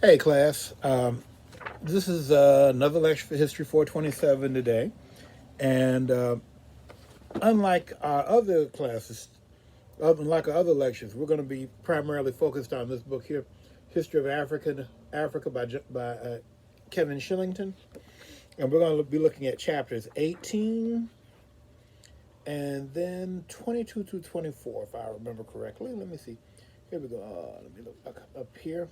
Hey, class. This is another lecture for History 427 today. And unlike our other classes, unlike our other lectures, we're going to be primarily focused on this book here, History of Africa by Kevin Shillington. And we're going to be looking at chapters 18 and then 22 through 24, if I remember correctly. Let me see. Here we go. Let me look up here.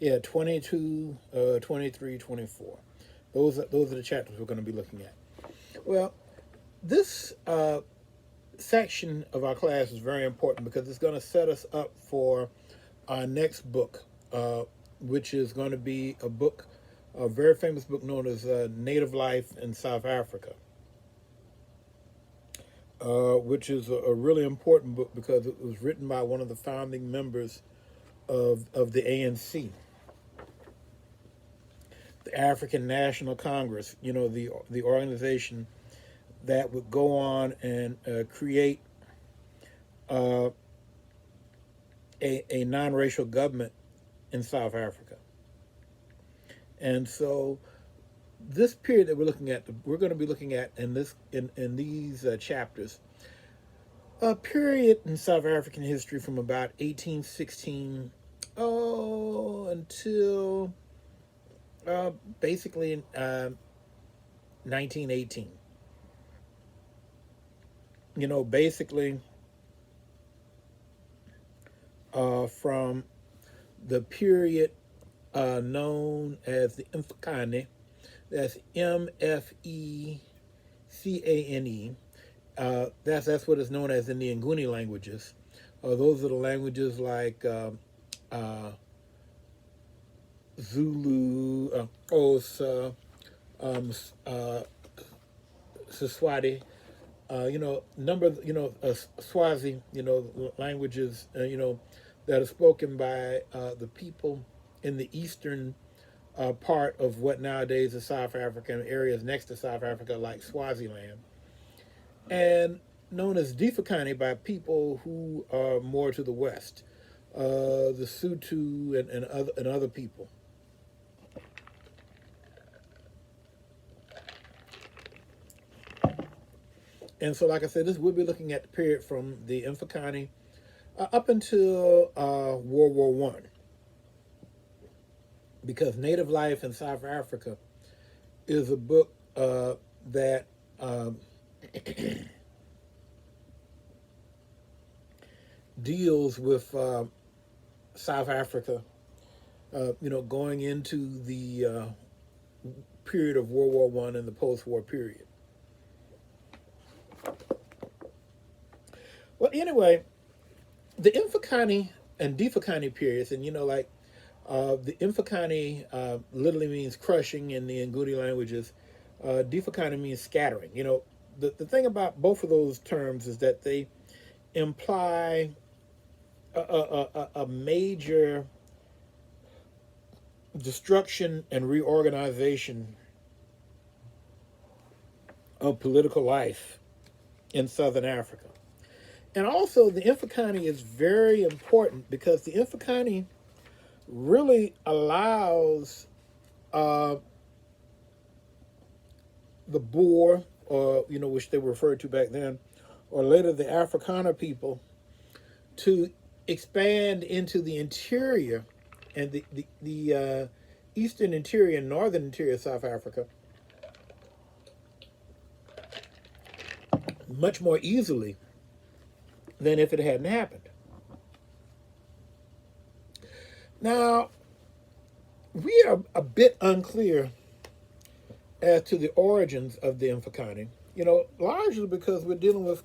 Yeah, 22, 23, 24. Those are the chapters we're going to be looking at. Well, this section of our class is very important because it's going to set us up for our next book, which is going to be a very famous book known as Native Life in South Africa, which is a really important book because it was written by one of the founding members of the ANC, the African National Congress, the organization that would go on and create uh, a non-racial government in South Africa. And so this period that we're going to be looking at in these chapters, a period in South African history from about 1816 until basically 1918. Basically from the period known as the Mfecane, that's Mfecane. That's what is known as in the Nguni languages. Those are the languages like Zulu, Xhosa, Siswati, Swazi, languages, that are spoken by the people in the eastern part of what nowadays is South Africa and areas next to South Africa like Swaziland, and known as Mfecane by people who are more to the west, the Sutu and other people. And so, like I said, we'll be looking at the period from the Mfecane up until World War One, because Native Life in South Africa is a book that deals with South Africa, going into the period of World War One and the post-war period. Well, anyway, the Mfecane and Mfecane periods, and the Mfecane literally means crushing in the Nguni languages. Mfecane means scattering. The thing about both of those terms is that they imply a major destruction and reorganization of political life in Southern Africa. And also, the Mfecane is very important because the Mfecane really allows the Boer, or which they were referred to back then, or later the Afrikaner people, to expand into the interior and the eastern interior and northern interior of South Africa much more easily than if it hadn't happened. Now, we are a bit unclear as to the origins of the Mfecane, largely because we're dealing with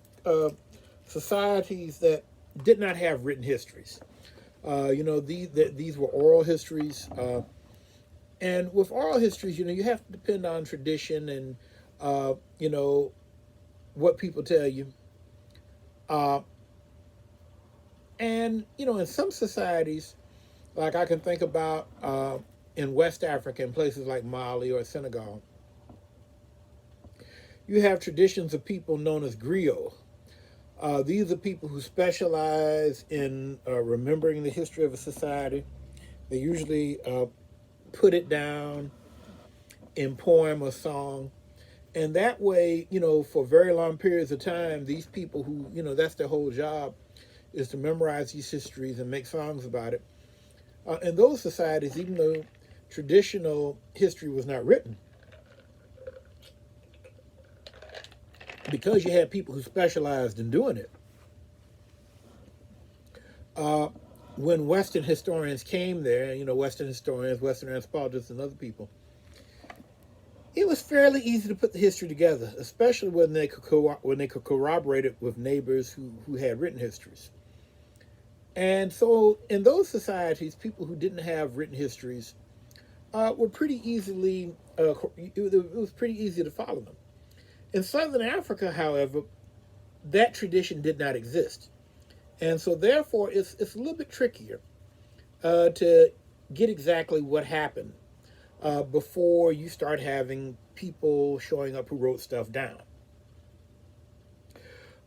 societies that did not have written histories. These were oral histories. And with oral histories, you have to depend on tradition and, what people tell you. And, in some societies, like I can think about in West Africa, in places like Mali or Senegal, You have traditions of people known as griots. These are people who specialize in remembering the history of a society. They usually put it down in poem or song. And that way, for very long periods of time, these people who, that's their whole job is to memorize these histories and make songs about it. In those societies, even though traditional history was not written, because you had people who specialized in doing it, uh, when Western historians came there, Western historians, Western anthropologists, and other people, it was fairly easy to put the history together, especially when they could corroborate it with neighbors who had written histories. And so, in those societies, people who didn't have written histories were pretty easily. It was pretty easy to follow them. In Southern Africa, however, that tradition did not exist, and so therefore, it's a little bit trickier to get exactly what happened before you start having people showing up who wrote stuff down.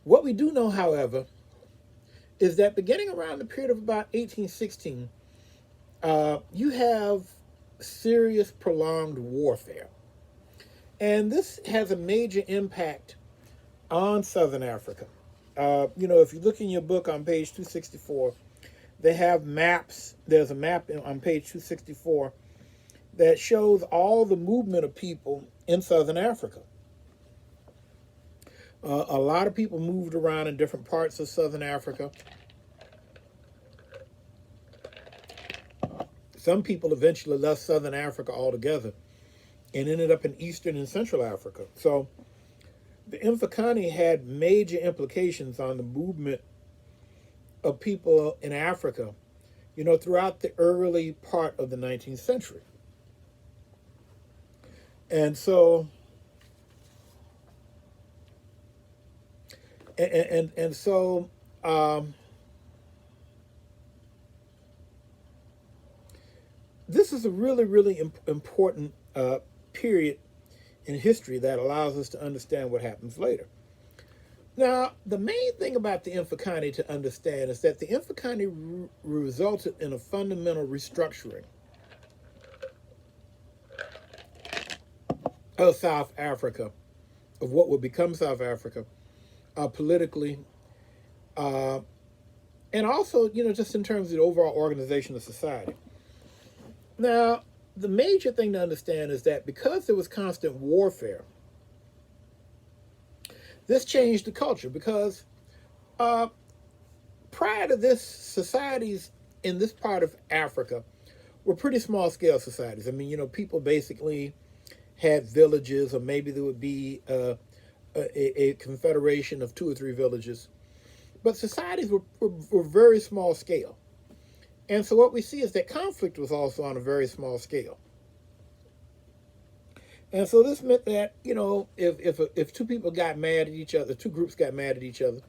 What we do know, however, is that beginning around the period of about 1816, you have serious prolonged warfare. And this has a major impact on Southern Africa. If you look in your book on page 264, they have maps. There's a map on page 264 that shows all the movement of people in Southern Africa. A lot of people moved around in different parts of Southern Africa. Some people eventually left Southern Africa altogether and ended up in Eastern and Central Africa. So the Mfecane had major implications on the movement of people in Africa, throughout the early part of the 19th century. And so, and so, this is a really, really important period in history that allows us to understand what happens later. Now, the main thing about the Mfecane to understand is that the Mfecane resulted in a fundamental restructuring of South Africa, of what would become South Africa, politically, and also, just in terms of the overall organization of society. Now, the major thing to understand is that because there was constant warfare, this changed the culture because prior to this, societies in this part of Africa were pretty small scale societies. I mean, people basically had villages, or maybe there would be a confederation of 2 or 3 villages. But societies were very small scale. And so what we see is that conflict was also on a very small scale. And so this meant that, if 2 people got mad at each other, 2 groups got mad at each other,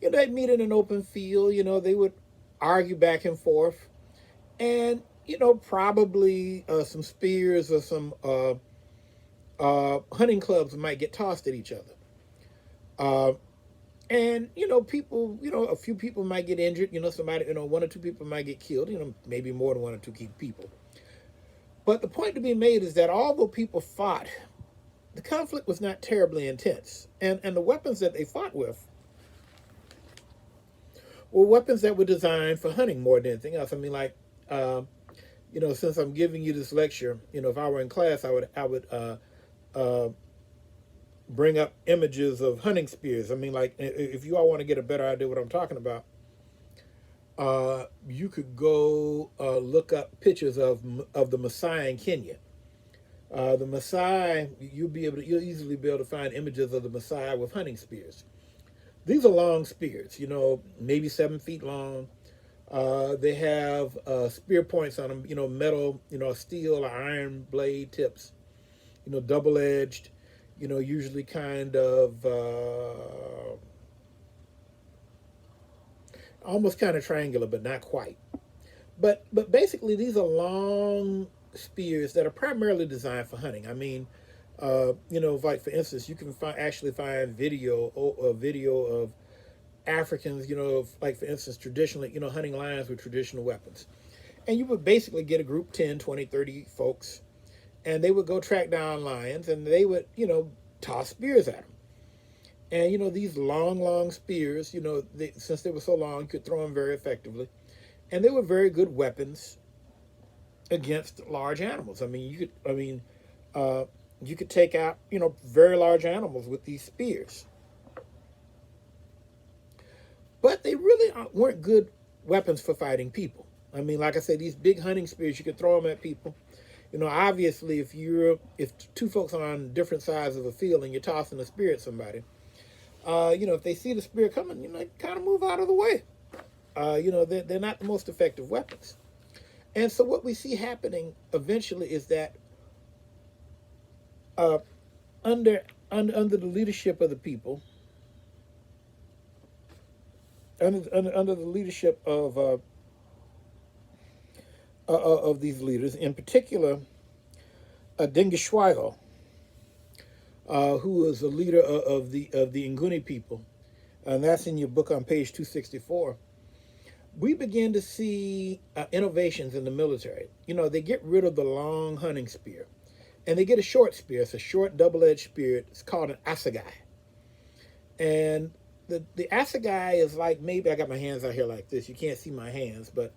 they'd meet in an open field, they would argue back and forth. And, probably some spears or some hunting clubs might get tossed at each other. And, people, a few people might get injured, somebody, 1 or 2 people might get killed, maybe more than 1 or 2 people. But the point to be made is that although people fought, the conflict was not terribly intense. And the weapons that they fought with were weapons that were designed for hunting more than anything else. I mean, like, since I'm giving you this lecture, if I were in class, I would bring up images of hunting spears. I mean, like, if you all want to get a better idea what I'm talking about, you could go look up pictures of the Maasai in Kenya. The Maasai, you'll easily be able to find images of the Maasai with hunting spears. These are long spears, maybe 7 feet long. They have spear points on them, metal, steel or iron blade tips, double-edged, usually kind of almost kind of triangular, but not quite. But basically, these are long spears that are primarily designed for hunting. I mean, Like for instance, you can actually find a video of Africans, like for instance, traditionally, hunting lions with traditional weapons. And you would basically get a group 10, 20, 30 folks, and they would go track down lions and they would, toss spears at them. And, these long, long spears, since they were so long, you could throw them very effectively. And they were very good weapons against large animals. Uh, you could take out, very large animals with these spears. But they really weren't good weapons for fighting people. Like I said, these big hunting spears, you could throw them at people. Obviously, if two folks are on different sides of the field and you're tossing a spear at somebody, if they see the spear coming, they kind of move out of the way. They're not the most effective weapons. And so what we see happening eventually is that uh, under the leadership of the people, under the leadership of these leaders, in particular, Mfecane, who was a leader of the Nguni people, and that's in your book on page 264. We begin to see innovations in the military. They get rid of the long hunting spear, and they get a short spear. It's a short double-edged spear. It's called an assegai, and the assegai is like, maybe I got my hands out here like this. You can't see my hands, but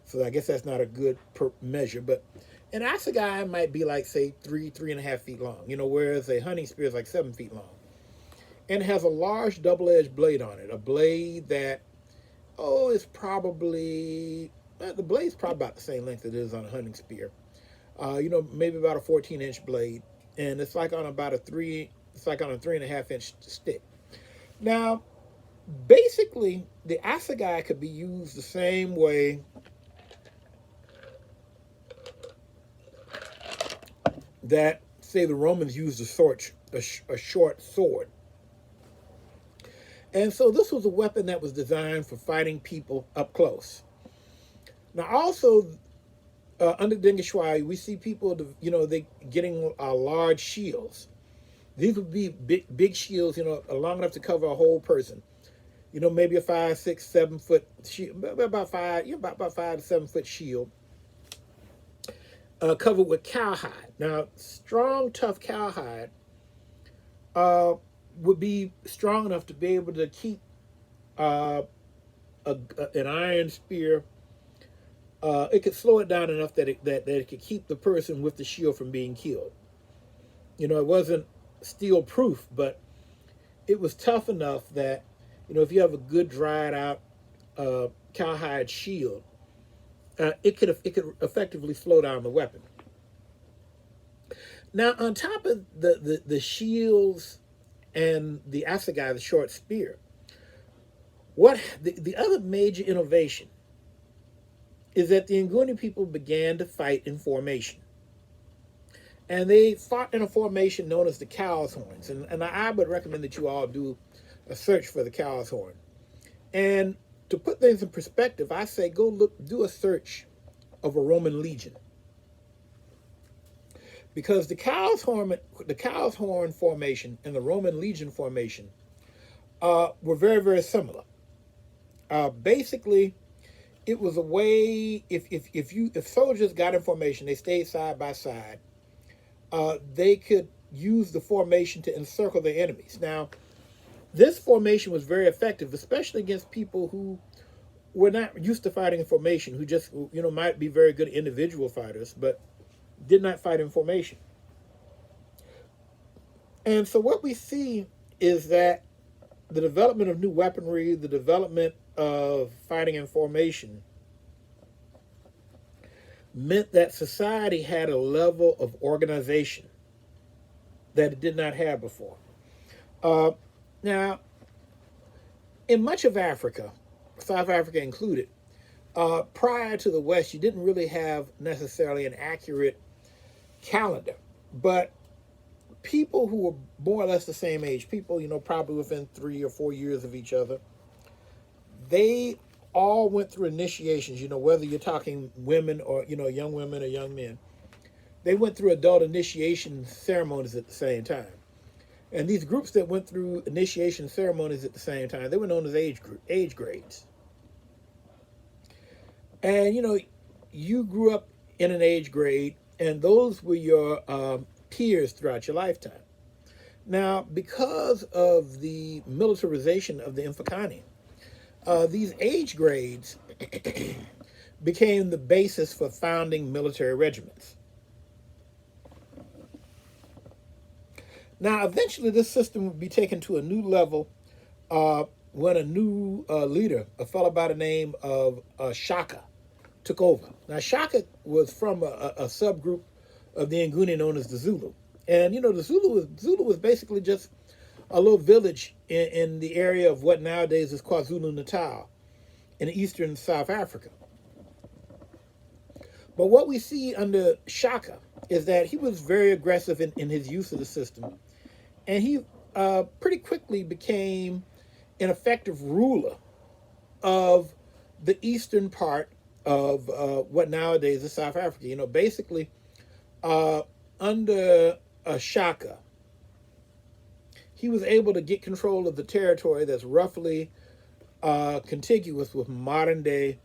so I guess that's not a good measure. But an assegai might be like, say, 3.5 feet long. Whereas a hunting spear is like 7 feet long, and it has a large double-edged blade on it. A blade that it's probably the blade's probably about the same length it is on a hunting spear. Maybe about a 14-inch blade, and it's like on about a 3.5-inch stick. Now, basically, the assegai could be used the same way that, say, the Romans used a short sword. And so this was a weapon that was designed for fighting people up close. Now, also, under Mishweshway, we see people, they getting large shields. These would be big shields, long enough to cover a whole person. Maybe a 5, 6, 7 foot shield, about 5 to 7 foot shield, covered with cowhide. Now, strong, tough cowhide would be strong enough to be able to keep an iron spear. It could slow it down enough that it could keep the person with the shield from being killed. It wasn't steel proof, but it was tough enough that, if you have a good dried out cowhide shield, it could effectively slow down the weapon. Now, on top of the shields and the assegai, the short spear, what the other major innovation is that the Nguni people began to fight in formation. And they fought in a formation known as the cow's horns. And I would recommend that you all do a search for the cow's horn. And to put things in perspective, I say do a search of a Roman legion. Because the cow's horn formation and the Roman legion formation were very, very similar. Basically, it was a way, if soldiers got in formation, they stayed side by side, they could use the formation to encircle their enemies. Now, this formation was very effective, especially against people who were not used to fighting in formation, who just, might be very good individual fighters, but did not fight in formation. And so what we see is that the development of new weaponry, the development of fighting in formation, meant that society had a level of organization that it did not have before. Now, in much of Africa, South Africa included, prior to the West, you didn't really have necessarily an accurate calendar, but people who were more or less the same age, people, probably within 3 or 4 years of each other, they all went through initiations, whether you're talking women or, young women or young men. they went through adult initiation ceremonies at the same time. And these groups that went through initiation ceremonies at the same time, they were known as age grades. And you grew up in an age grade, and those were your peers throughout your lifetime. Now, because of the militarization of the Mfecane, these age grades became the basis for founding military regiments. Now, eventually, this system would be taken to a new level when a new leader, a fellow by the name of Shaka, took over. Now, Shaka was from a subgroup of the Nguni known as the Zulu. And, the Zulu was basically just a little village in the area of what nowadays is KwaZulu-Natal in eastern South Africa. But what we see under Shaka is that he was very aggressive in his use of the system. And he pretty quickly became an effective ruler of the eastern part of what nowadays is South Africa. Basically, under Shaka, he was able to get control of the territory that's roughly contiguous with the modern day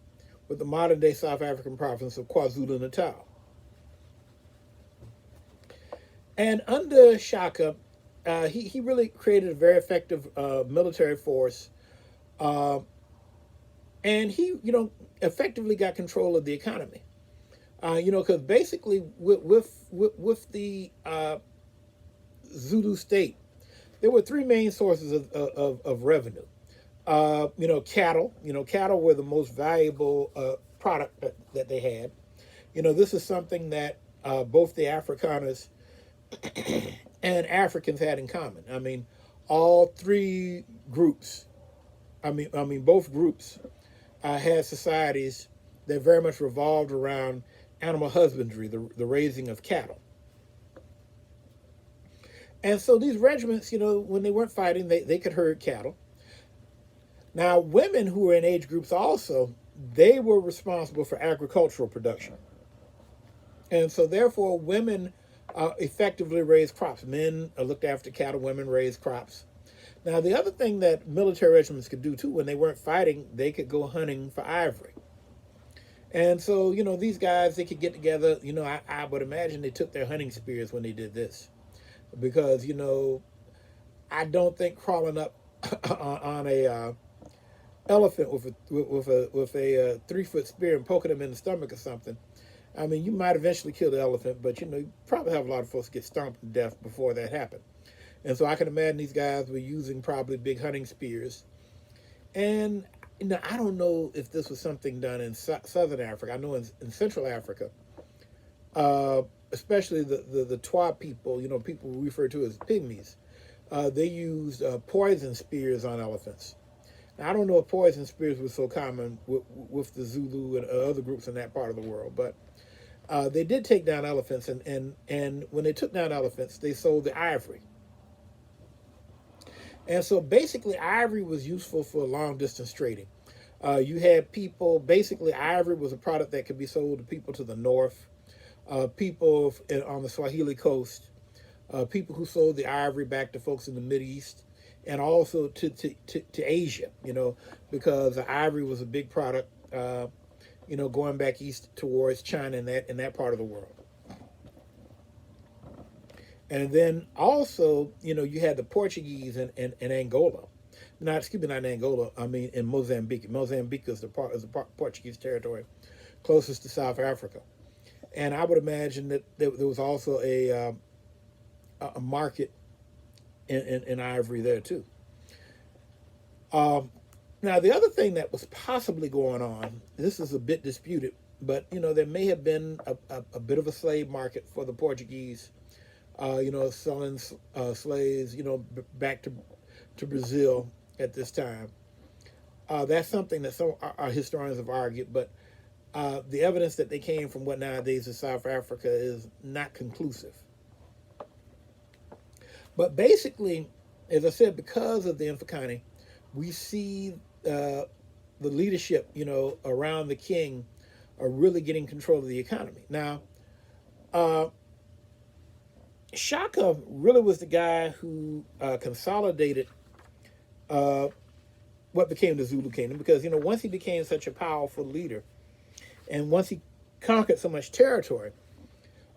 South African province of KwaZulu-Natal. And under Shaka, he really created a very effective military force, and he effectively got control of the economy. Because basically with the Zulu state, there were three main sources of revenue. Cattle. Cattle were the most valuable product that they had. This is something that both the Afrikaners and Africans had in common. I mean, all three groups. Both groups had societies that very much revolved around animal husbandry, the raising of cattle. And so these regiments, when they weren't fighting, they could herd cattle. Now, women who were in age groups also, they were responsible for agricultural production. And so therefore, women effectively raised crops. Men looked after cattle, women raised crops. Now, the other thing that military regiments could do too, when they weren't fighting, they could go hunting for ivory. And so, these guys, they could get together. I would imagine they took their hunting spears when they did this. Because, I don't think crawling up on a elephant with a 3-foot spear and poking them in the stomach or something. I mean, you might eventually kill the elephant, but you probably have a lot of folks get stomped to death before that happened. And so I can imagine these guys were using probably big hunting spears. And I don't know if this was something done in Southern Africa. I know in Central Africa, especially the Twa people, people we refer to as pygmies, they used poison spears on elephants. Now, I don't know if poison spears were so common with the Zulu and other groups in that part of the world, but they did take down elephants, and when they took down elephants, they sold the ivory. And so basically, ivory was useful for long distance trading. You had people, basically, ivory was a product that could be sold to people to the north, people on the Swahili coast, people who sold the ivory back to folks in the Mideast, and also to Asia, because the ivory was a big product, going back east towards China in that part of the world. And then also, you had the Portuguese in Angola. Not in Angola, in Mozambique. Mozambique is the Portuguese territory closest to South Africa. And I would imagine that there was also a market in ivory there too. Now, the other thing that was possibly going on, this is a bit disputed, but there may have been a bit of a slave market for the Portuguese, selling slaves, back to Brazil at this time. That's something that some our historians have argued, but the evidence that they came from what nowadays is South Africa is not conclusive. But basically, as I said, because of the Mfecane, we see the leadership, around the king are really getting control of the economy. Now, Shaka really was the guy who consolidated uh, what became the Zulu kingdom, because once he became such a powerful leader, and once he conquered so much territory,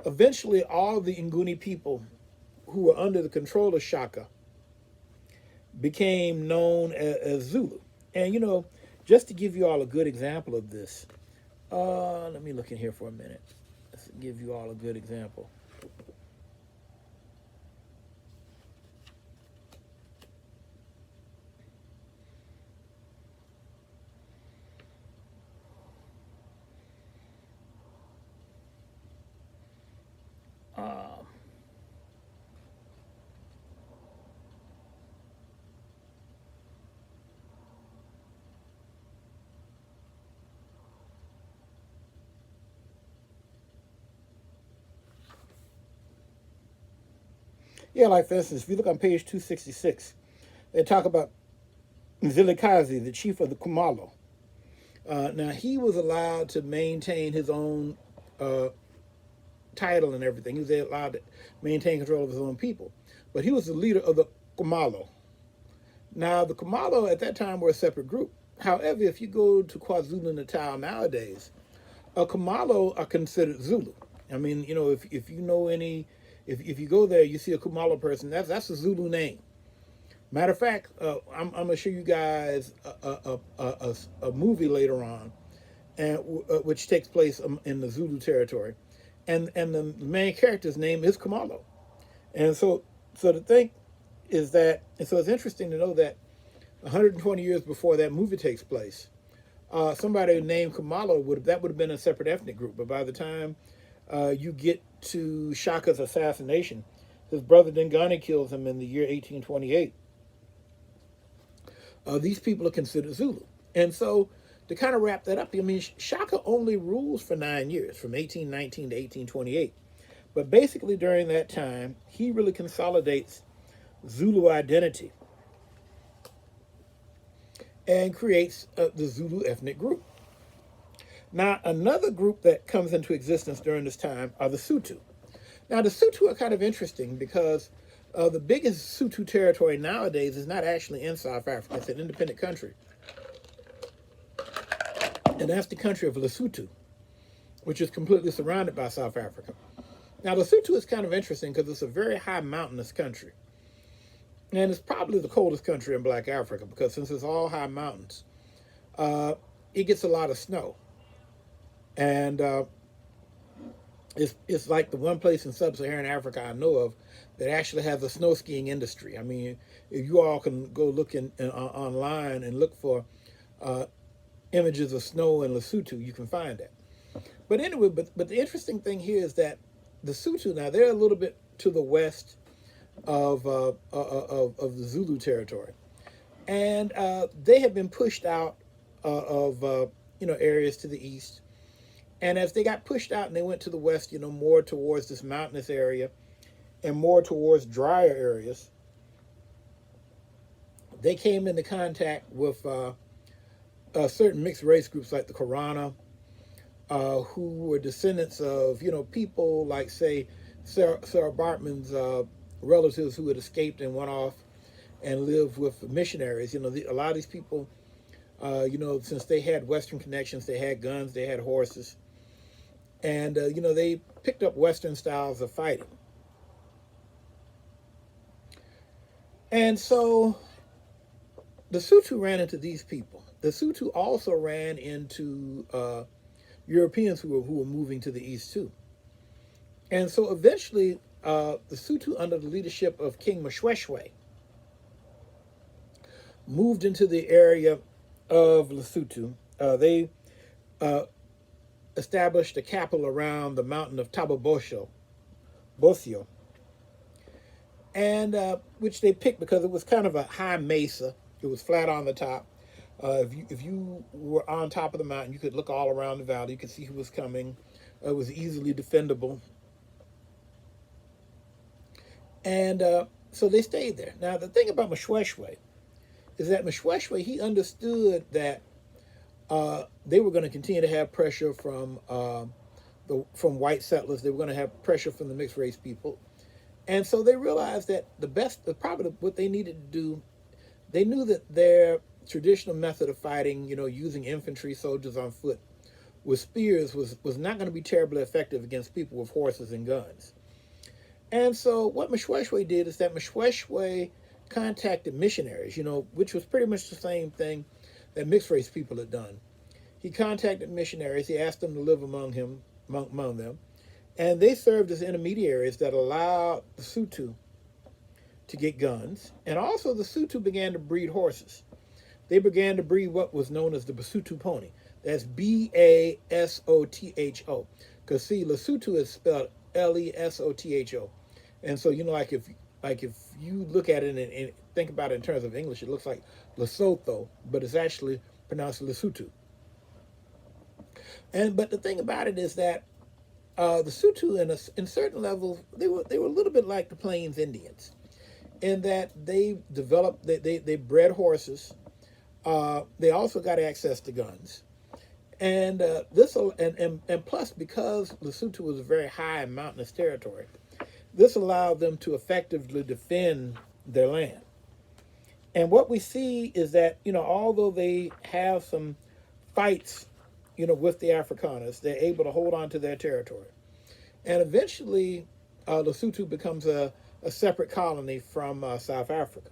eventually all the Nguni people who were under the control of Shaka became known as Zulu. And just to give you all a good example of this, let me look in here for a minute. Let's give you all a good example. Uh, yeah, like for instance, if you look on page 266, they talk about Zilikazi, the chief of the Kumalo. Now, he was allowed to maintain his own uh, title and everything. He was allowed to maintain control of his own people. But he was the leader of the Kumalo. Now, the Kumalo at that time were a separate group. However, if you go to KwaZulu Natal nowadays, a Kumalo are considered Zulu. I mean, if you know any, if you go there, you see a Kumalo person, that's a Zulu name. Matter of fact, I'm going to show you guys a movie later on, and which takes place in the Zulu territory, and the main character's name is Kamalo. And so the thing is that, and so it's interesting to know that 120 years before that movie takes place, somebody named Kamalo would have been a separate ethnic group. But by the time you get to Shaka's assassination, his brother Dingani kills him in the year 1828. These people are considered Zulu. And so to kind of wrap that up, I mean, Shaka only rules for 9 years, from 1819 to 1828. But basically during that time, he really consolidates Zulu identity and creates the Zulu ethnic group. Now, another group that comes into existence during this time are the Sutu. Now, the Sutu are kind of interesting because the biggest Sutu territory nowadays is not actually in South Africa. It's an independent country. And that's the country of Lesotho, which is completely surrounded by South Africa. Now, Lesotho is kind of interesting because it's a very high mountainous country. And it's probably the coldest country in Black Africa because since it's all high mountains, it gets a lot of snow. And it's like the one place in sub-Saharan Africa I know of that actually has a snow skiing industry. I mean, if you all can go look online and look for images of snow in Lesotho, you can find that. But anyway, but the interesting thing here is that the Sutu now they're a little bit to the west of the Zulu territory, and they have been pushed out of areas to the east. And as they got pushed out and they went to the west, more towards this mountainous area and more towards drier areas, they came into contact with certain mixed race groups like the Korana, who were descendants of, people like, say, Sarah Bartman's relatives who had escaped and went off and lived with missionaries. A lot of these people, since they had Western connections, they had guns, they had horses. And, they picked up Western styles of fighting. And so the Sutu ran into these people. The Sutu also ran into Europeans who were moving to the east too. And so eventually, the Sutu, under the leadership of King Mishweshway, moved into the area of Lesotho. They established a capital around the mountain of Tababosho, Bosio, and which they picked because it was kind of a high mesa. It was flat on the top. If you were on top of the mountain, you could look all around the valley. You could see who was coming. It was easily defendable. And so they stayed there. Now, the thing about Mishweshway is that Mishweshway, he understood that they were going to continue to have pressure from white settlers. They were going to have pressure from the mixed race people. And so they realized that probably what they needed to do, they knew that their traditional method of fighting, using infantry soldiers on foot with spears was not going to be terribly effective against people with horses and guns. And so what Mishweshway did is that Mishweshway contacted missionaries, which was pretty much the same thing that mixed race people had done. He contacted missionaries. He asked them to live among them, and they served as intermediaries that allowed the Sutu to get guns, and also the Sutu began to breed horses. They began to breed what was known as the Basutu pony. That's Basotho. Because see, Lesotho is spelled Lesotho, and so if you look at it and think about it in terms of English, it looks like Lesotho, but it's actually pronounced Lesotho. But the thing about it is that the Sutu, in certain levels, they were a little bit like the Plains Indians, in that they developed they bred horses. They also got access to guns, and plus, because Lesotho was a very high and mountainous territory, this allowed them to effectively defend their land. And what we see is that although they have some fights, with the Afrikaners, they're able to hold on to their territory, and eventually, Lesotho becomes a separate colony from South Africa.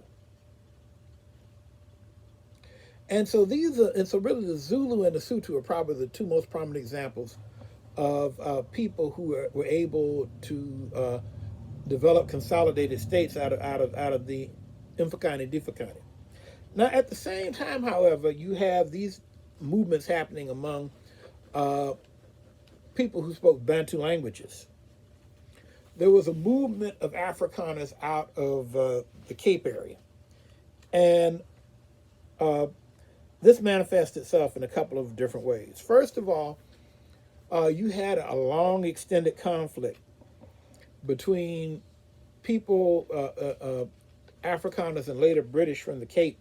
And so really the Zulu and the Sutu are probably the two most prominent examples of people who were able to develop consolidated states out of the Mfecane. Now, at the same time, however, you have these movements happening among people who spoke Bantu languages. There was a movement of Afrikaners out of the Cape area, and this manifests itself in a couple of different ways. First of all, you had a long extended conflict between people, Afrikaners and later British from the Cape,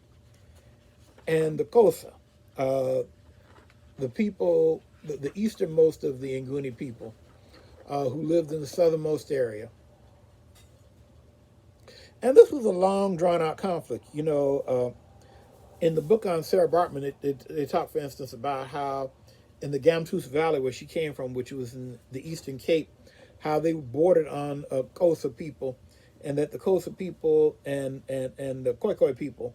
and the Xhosa, the people, the easternmost of the Nguni people, who lived in the southernmost area. And this was a long, drawn-out conflict. In the book on Sarah Bartman, they talk, for instance, about how in the Gamtoos Valley, where she came from, which was in the Eastern Cape, how they bordered on Xhosa people, and that the Xhosa people and the Khoikhoi people,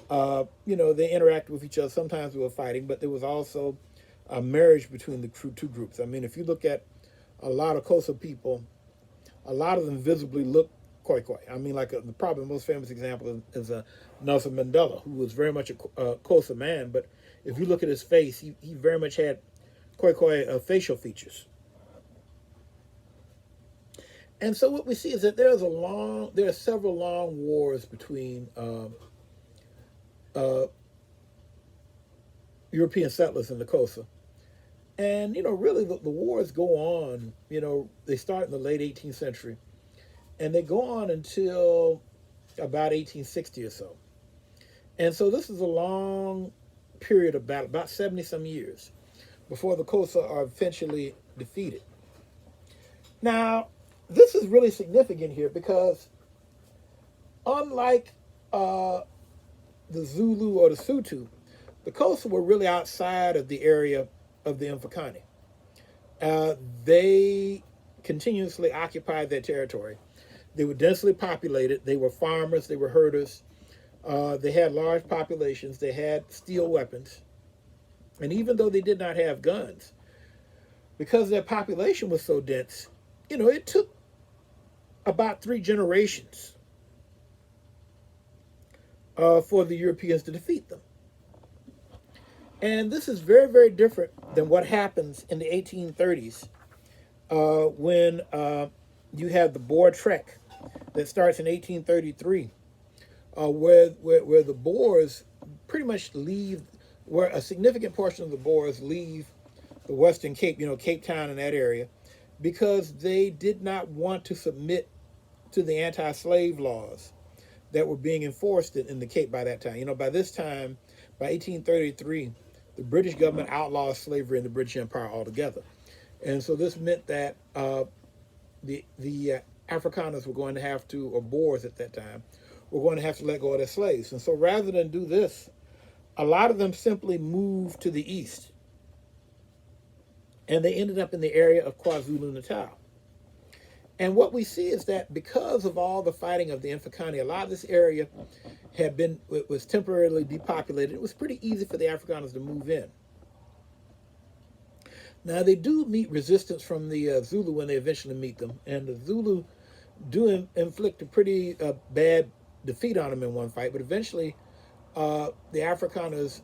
they interacted with each other. Sometimes they were fighting, but there was also a marriage between the two groups. I mean, if you look at a lot of Xhosa people, a lot of them visibly look Khoikhoi. I mean, probably the most famous example is Nelson Mandela, who was very much a Xhosa man, but if you look at his face, he very much had Khoikhoi facial features. And so what we see is that there are several long wars between European settlers and the Xhosa. And, really the wars go on, they start in the late 18th century, and they go on until about 1860 or so. And so this is a long period of battle, about 70-some years, before the Xhosa are eventually defeated. Now, this is really significant here because unlike the Zulu or the Sutu, the Xhosa were really outside of the area of the Mfecane. They continuously occupied their territory. They were densely populated. They were farmers. They were herders. They had large populations. They had steel weapons. And even though they did not have guns, because their population was so dense, it took about 3 generations for the Europeans to defeat them. And this is very, very different than what happens in the 1830s when you have the Boer Trek that starts in 1833, where the Boers pretty much leave, where a significant portion of the Boers leave the Western Cape, Cape Town and that area, because they did not want to submit to the anti-slave laws that were being enforced in the Cape by that time. By this time, by 1833, the British government outlawed slavery in the British Empire altogether. And so this meant that the Afrikaners were going to have to, or Boers at that time, were going to have to let go of their slaves. And so rather than do this, a lot of them simply moved to the east. And they ended up in the area of KwaZulu-Natal. And what we see is that because of all the fighting of the Mfecane, a lot of this area was temporarily depopulated. It was pretty easy for the Afrikaners to move in. Now, they do meet resistance from the Zulu when they eventually meet them, and the Zulu do inflict a pretty bad defeat on them in one fight, but eventually the Afrikaners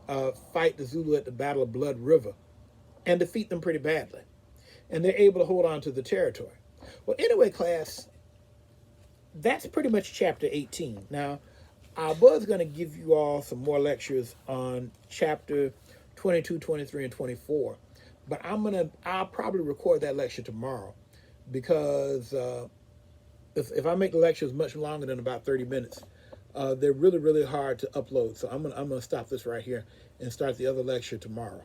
fight the Zulu at the Battle of Blood River and defeat them pretty badly. And they're able to hold on to the territory. Well, anyway, class, that's pretty much chapter 18. Now, I was going to give you all some more lectures on chapter 22, 23, and 24. But I'll probably record that lecture tomorrow, because if I make the lectures much longer than about 30 minutes, they're really, really hard to upload. So I'm gonna stop this right here and start the other lecture tomorrow.